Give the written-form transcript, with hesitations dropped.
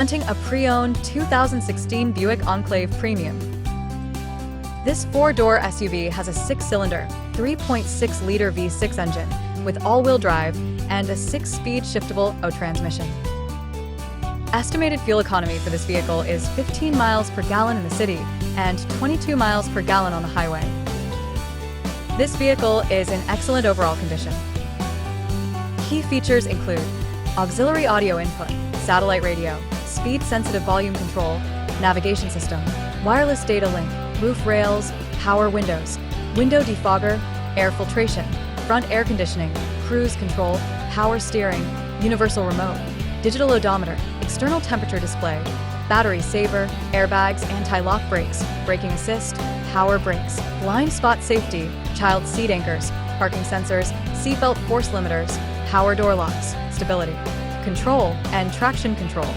Presenting a pre-owned 2016 Buick Enclave Premium. This four-door SUV has a six-cylinder, 3.6-liter V6 engine with all-wheel drive and a six-speed shiftable auto transmission. Estimated fuel economy for this vehicle is 15 miles per gallon in the city and 22 miles per gallon on the highway. This vehicle is in excellent overall condition. Key features include auxiliary audio input, satellite radio, speed-sensitive volume control, navigation system, wireless data link, roof rails, power windows, window defogger, air filtration, front air conditioning, cruise control, power steering, universal remote, digital odometer, external temperature display, battery saver, airbags, anti-lock brakes, braking assist, power brakes, blind spot safety, child seat anchors, parking sensors, seatbelt force limiters, power door locks, stability control, and traction control.